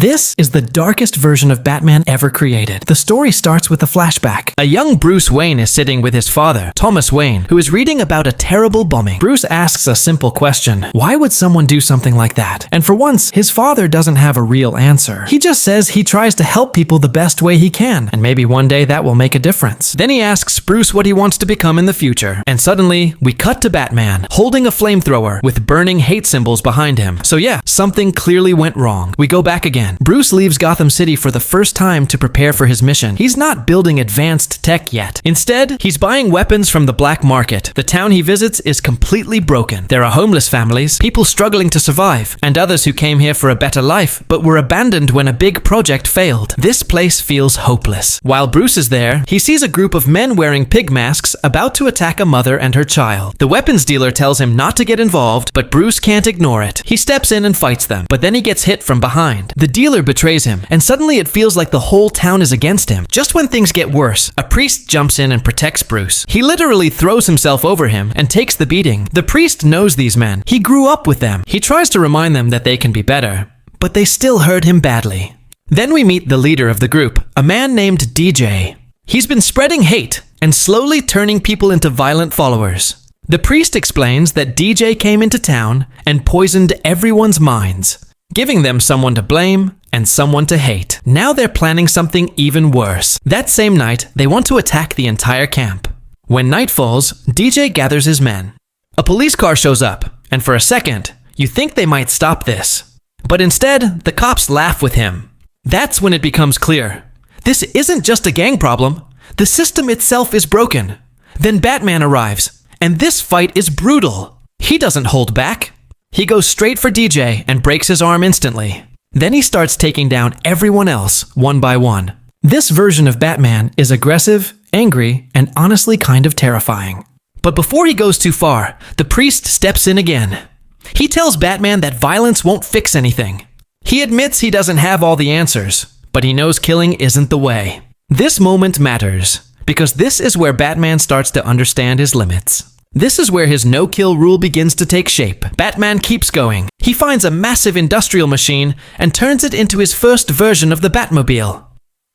This is the darkest version of Batman ever created. The story starts with a flashback. A young Bruce Wayne is sitting with his father, Thomas Wayne, who is reading about a terrible bombing. Bruce asks a simple question: why would someone do something like that? And for once, his father doesn't have a real answer. He just says he tries to help people the best way he can, and maybe one day that will make a difference. Then he asks Bruce what he wants to become in the future, and suddenly, we cut to Batman, holding a flamethrower with burning hate symbols behind him. So yeah, something clearly went wrong. We go back again. Bruce leaves Gotham City for the first time to prepare for his mission. He's not building advanced tech yet. Instead, he's buying weapons from the black market. The town he visits is completely broken. There are homeless families, people struggling to survive, and others who came here for a better life, but were abandoned when a big project failed. This place feels hopeless. While Bruce is there, he sees a group of men wearing pig masks about to attack a mother and her child. The weapons dealer tells him not to get involved, but Bruce can't ignore it. He steps in and fights them, but then he gets hit from behind. The dealer betrays him, and suddenly it feels like the whole town is against him. Just when things get worse, a priest jumps in and protects Bruce. He literally throws himself over him and takes the beating. The priest knows these men. He grew up with them. He tries to remind them that they can be better, but they still hurt him badly. Then we meet the leader of the group, a man named DJ. He's been spreading hate and slowly turning people into violent followers. The priest explains that DJ came into town and poisoned everyone's minds, giving them someone to blame and someone to hate. Now they're planning something even worse. That same night, they want to attack the entire camp. When night falls, DJ gathers his men. A police car shows up, and for a second, you think they might stop this. But instead, the cops laugh with him. That's when it becomes clear. This isn't just a gang problem. The system itself is broken. Then Batman arrives, and this fight is brutal. He doesn't hold back. He goes straight for DJ and breaks his arm instantly. Then he starts taking down everyone else, one by one. This version of Batman is aggressive, angry, and honestly kind of terrifying. But before he goes too far, the priest steps in again. He tells Batman that violence won't fix anything. He admits he doesn't have all the answers, but he knows killing isn't the way. This moment matters, because this is where Batman starts to understand his limits. This is where his no-kill rule begins to take shape. Batman keeps going. He finds a massive industrial machine and turns it into his first version of the Batmobile.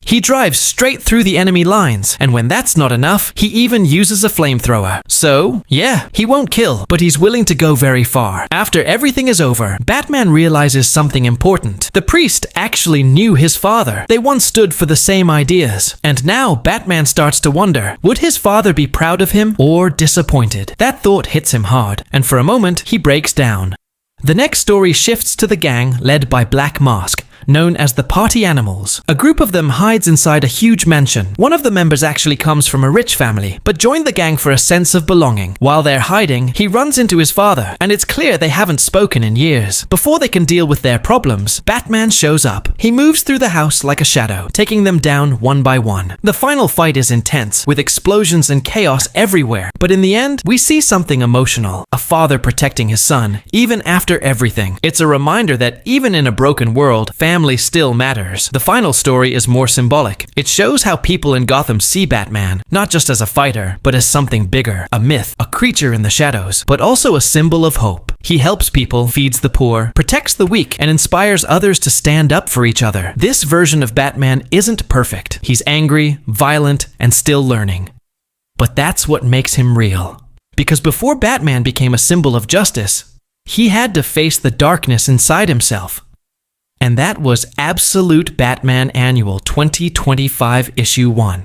He drives straight through the enemy lines, and when that's not enough, he even uses a flamethrower. So, yeah, he won't kill, but he's willing to go very far. After everything is over, Batman realizes something important. The priest actually knew his father. They once stood for the same ideas. And now Batman starts to wonder, would his father be proud of him or disappointed? That thought hits him hard, and for a moment, he breaks down. The next story shifts to the gang led by Black Mask, known as the Party Animals. A group of them hides inside a huge mansion. One of the members actually comes from a rich family, but joined the gang for a sense of belonging. While they're hiding, he runs into his father, and it's clear they haven't spoken in years. Before they can deal with their problems, Batman shows up. He moves through the house like a shadow, taking them down one by one. The final fight is intense, with explosions and chaos everywhere. But in the end, we see something emotional. A father protecting his son, even after everything. It's a reminder that even in a broken world, family still matters. The final story is more symbolic. It shows how people in Gotham see Batman, not just as a fighter, but as something bigger, a myth, a creature in the shadows, but also a symbol of hope. He helps people, feeds the poor, protects the weak, and inspires others to stand up for each other. This version of Batman isn't perfect. He's angry, violent, and still learning. But that's what makes him real. Because before Batman became a symbol of justice, he had to face the darkness inside himself. And that was Absolute Batman Annual 2025 Issue 1.